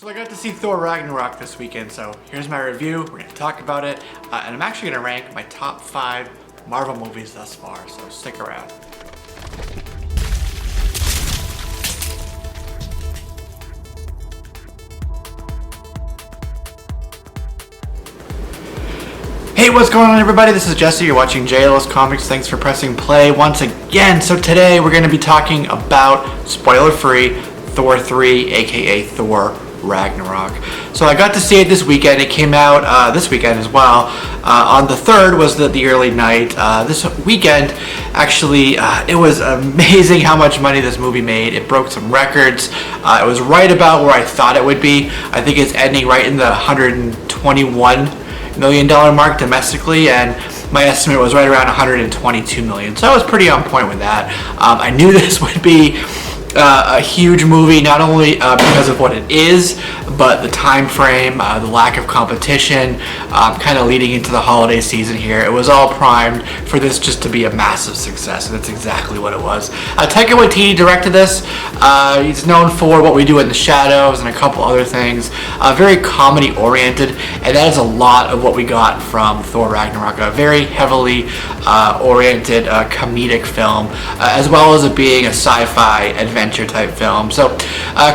So I got to see Thor Ragnarok this weekend, so here's my review. We're going to talk about it, and I'm actually going to rank my top 5 Marvel movies thus far, so stick around. Hey, what's going on everybody? This is Jesse, you're watching JLS Comics. Thanks for pressing play once again. So today we're going to be talking about, spoiler-free, Thor 3, aka Thor Ragnarok. So I got to see it this weekend. It came out this weekend as well. On the 3rd was the early night. This weekend, actually, it was amazing how much money this movie made. It broke some records. It was right about where I thought it would be. I think it's ending right in the $121 million mark domestically, and my estimate was right around 122 million. So I was pretty on point with that. I knew this would be a huge movie, not only because of what it is, but the time frame, the lack of competition, kind of leading into the holiday season here. It was all primed for this just to be a massive success, and that's exactly what it was. Taika Waititi directed this. He's known for What We Do in the Shadows and a couple other things. Very comedy oriented, and that is a lot of what we got from Thor Ragnarok. A very heavily oriented comedic film, as well as it being a sci-fi adventure type film. So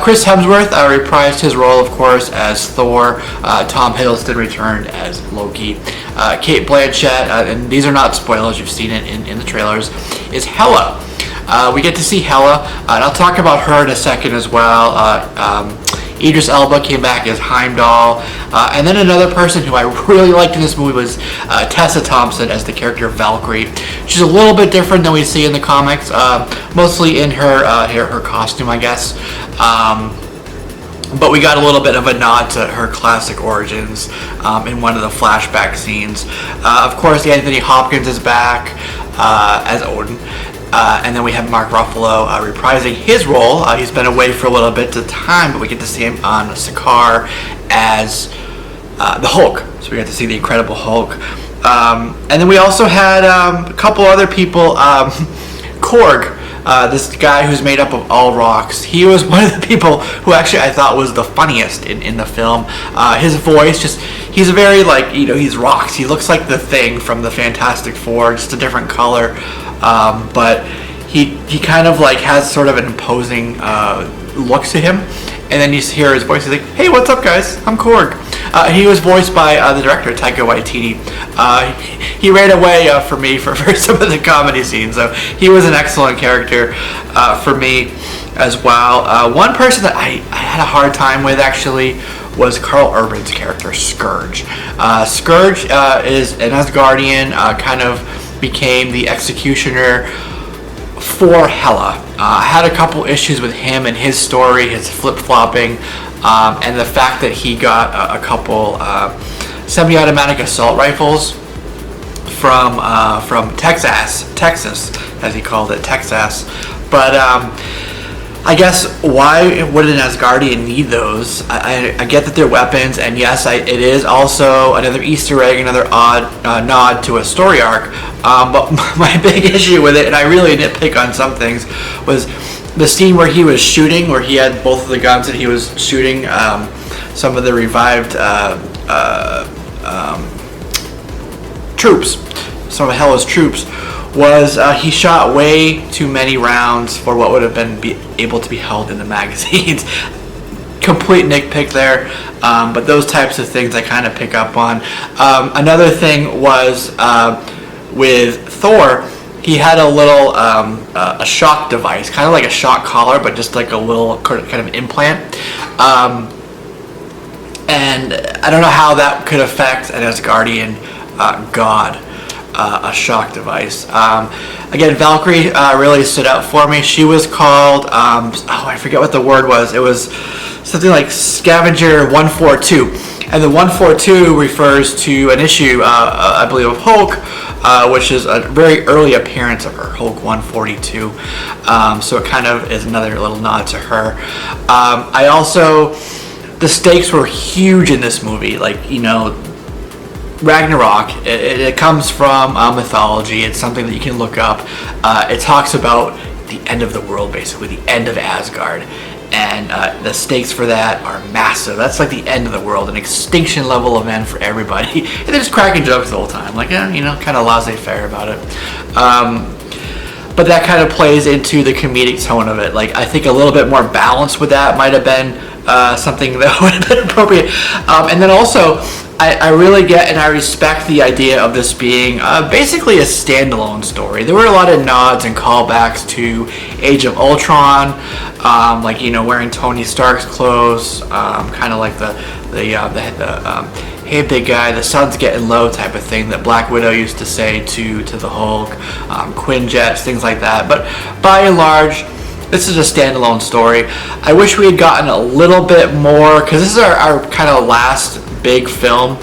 Chris Hemsworth reprised his role, of course, as Thor. Tom Hiddleston returned as Loki. Cate Blanchett, and these are not spoilers, you've seen it in the trailers, is Hela. We get to see Hela, and I'll talk about her in a second as well. Idris Elba came back as Heimdall, and then another person who I really liked in this movie was Tessa Thompson as the character Valkyrie. She's a little bit different than we see in the comics, mostly in her costume, I guess. But we got a little bit of a nod to her classic origins in one of the flashback scenes. Of course, Anthony Hopkins is back as Odin. And then we have Mark Ruffalo reprising his role. He's been away for a little bit of time, but we get to see him on Sakaar as the Hulk. So we got to see the Incredible Hulk. And then we also had a couple other people. Korg, this guy who's made up of all rocks. He was one of the people who actually I thought was the funniest in the film. His voice, he's a very, he's rocks. He looks like the Thing from the Fantastic Four, just a different color. But he kind of has sort of an imposing look to him, and then you hear his voice. He's like, "Hey, what's up, guys? I'm Korg." He was voiced by the director Taika Waititi. He ran away for me for some of the comedy scenes, so he was an excellent character for me as well. One person that I had a hard time with actually was Carl Urban's character Scourge. Scourge is an Asgardian, kind of became the executioner for Hela. I had a couple issues with him and his story, his flip-flopping, and the fact that he got a couple semi-automatic assault rifles from Texas, as he called it, Texas. But I guess why would an Asgardian need those? I get that they're weapons, and yes, it is also another Easter egg, another odd nod to a story arc. But my big issue with it, and I really nitpick on some things, was the scene where he was shooting, where he had both of the guns and he was shooting some of the revived troops, some of Hela's troops. Was he shot way too many rounds for what would have been able to be held in the magazines. Complete nitpick there, but those types of things I kind of pick up on. Another thing was with Thor, he had a little a shock device, kind of like a shock collar, but just like a little kind of implant. And I don't know how that could affect an Asgardian god. A shock device. Again, Valkyrie really stood out for me. She was called, I forget what the word was. It was something like Scavenger 142. And the 142 refers to an issue, I believe, of Hulk, which is a very early appearance of her, Hulk 142. So it kind of is another little nod to her. The stakes were huge in this movie. Ragnarok, it comes from mythology. It's something that you can look up. It talks about the end of the world, basically, the end of Asgard. and the stakes for that are massive. That's like the end of the world, an extinction level event for everybody. And they're just cracking jokes the whole time, like, kind of laissez-faire about it. But that kind of plays into the comedic tone of it. Like, I think a little bit more balance with that might have been something that would have been appropriate. And then also, I really get and I respect the idea of this being basically a standalone story. There were a lot of nods and callbacks to Age of Ultron, like, wearing Tony Stark's clothes, kind of like the hey big guy, the sun's getting low type of thing that Black Widow used to say to the Hulk, Quinjets, things like that. But by and large, this is a standalone story. I wish we had gotten a little bit more, because this is our kind of last big film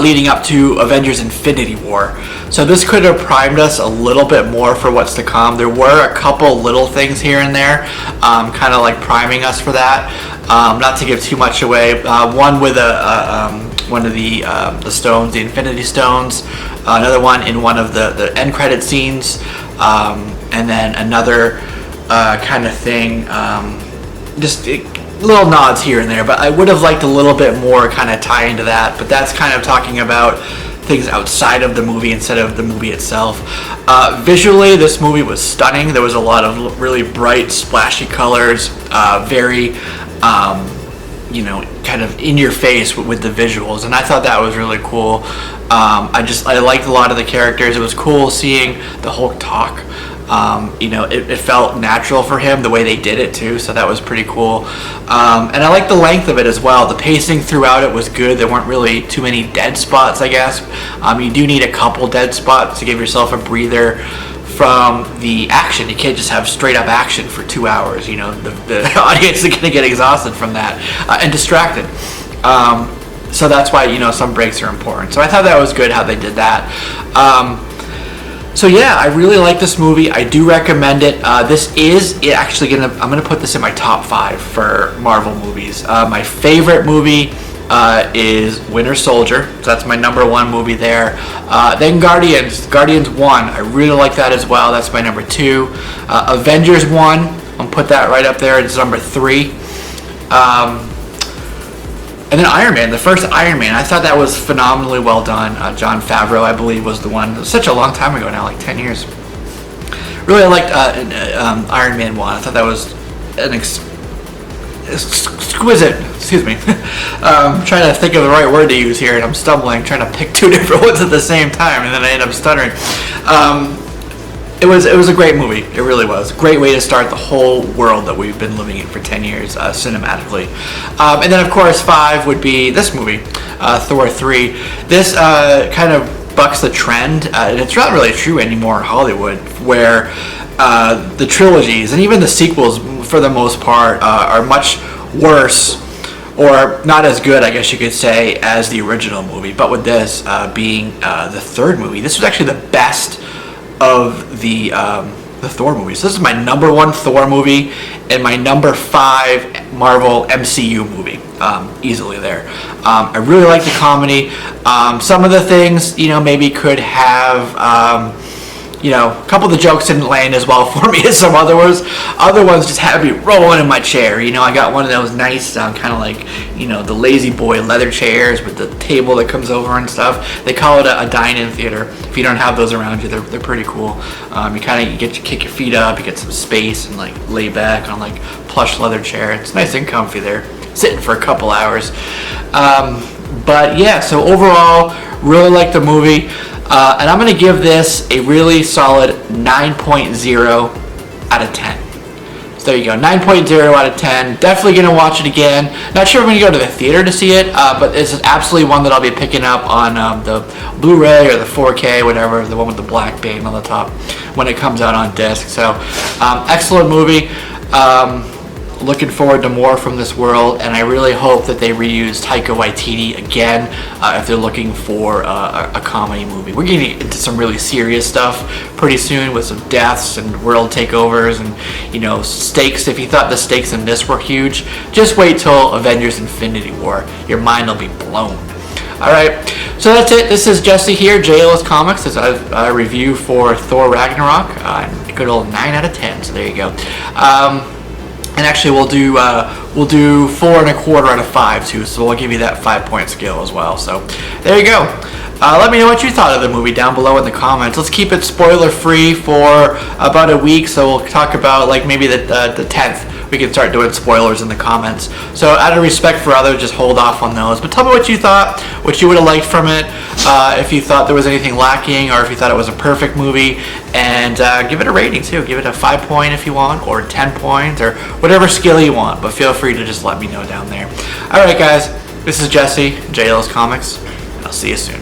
leading up to Avengers Infinity War. So this could have primed us a little bit more for what's to come. There were a couple little things here and there, kind of like priming us for that. Not to give too much away. One with one of the stones, the Infinity Stones. Another one in one of the end credit scenes. And then another kind of thing, just little nods here and there, but I would have liked a little bit more kind of tie into that, but that's kind of talking about things outside of the movie instead of the movie itself. Visually, this movie was stunning. There was a lot of really bright, splashy colors, very, kind of in your face with the visuals, and I thought that was really cool. I liked a lot of the characters. It was cool seeing the Hulk talk. It felt natural for him the way they did it too, so that was pretty cool. And I like the length of it as well. The pacing throughout it was good. There weren't really too many dead spots, I guess. You do need a couple dead spots to give yourself a breather from the action. You can't just have straight up action for 2 hours. The audience is going to get exhausted from that and distracted. So that's why some breaks are important. So I thought that was good how they did that. So yeah, I really like this movie. I do recommend it. This is actually I'm gonna put this in my top 5 for Marvel movies. My favorite movie is Winter Soldier. So that's my number 1 movie there. Then Guardians 1. I really like that as well. That's my number 2. Avengers 1. I'll put that right up there. It's number 3. And then Iron Man, the first Iron Man, I thought that was phenomenally well done. Jon Favreau, I believe, was the one. It was such a long time ago now, like 10 years. Really, I liked Iron Man 1. I thought that was an exquisite, excuse me. I'm trying to think of the right word to use here, and I'm stumbling, trying to pick 2 different ones at the same time, and then I end up stuttering. It was a great movie. It really was. A great way to start the whole world that we've been living in for 10 years cinematically. And then, of course, 5 would be this movie, Thor 3. This kind of bucks the trend, and it's not really true anymore in Hollywood, where the trilogies and even the sequels, for the most part, are much worse or not as good, I guess you could say, as the original movie. But with this being the third movie, this was actually the best of the Thor movies. So this is my number 1 Thor movie and my number 5 Marvel MCU movie, easily there. I really like the comedy. Some of the things, maybe could have, a couple of the jokes didn't land as well for me as some other ones. Other ones just had me rolling in my chair. I got one of those nice, kind of like, the lazy boy leather chairs with the table that comes over and stuff. They call it a dine-in theater. If you don't have those around you, they're pretty cool. You kind of kick your feet up, you get some space, and like lay back on like plush leather chair. It's nice and comfy there, sitting for a couple hours. But yeah, so overall, really like the movie. And I'm going to give this a really solid 9.0 out of 10. So there you go, 9.0 out of 10. Definitely going to watch it again. Not sure if I'm going to go to the theater to see it, but this is absolutely one that I'll be picking up on the Blu-ray or the 4K, whatever, the one with the black band on the top, when it comes out on disc. So excellent movie. Looking forward to more from this world, and I really hope that they reuse Taika Waititi again if they're looking for a comedy movie. We're getting into some really serious stuff pretty soon with some deaths and world takeovers and stakes. If you thought the stakes in this were huge, just wait till Avengers Infinity War. Your mind will be blown. Alright, so that's it. This is Jesse here, JLS Comics, as I review for Thor Ragnarok. Good old 9 out of 10, so there you go. And actually, we'll do 4.25 out of 5 too. So we'll give you that 5-point scale as well. So there you go. Let me know what you thought of the movie down below in the comments. Let's keep it spoiler free for about a week. So we'll talk about like maybe the 10th. We can start doing spoilers in the comments. So out of respect for others, just hold off on those. But tell me what you thought, what you would have liked from it, if you thought there was anything lacking, or if you thought it was a perfect movie, and give it a rating too. Give it a 5-point if you want, or 10 points, or whatever scale you want. But feel free to just let me know down there. All right, guys, this is Jesse, JL's Comics, and I'll see you soon.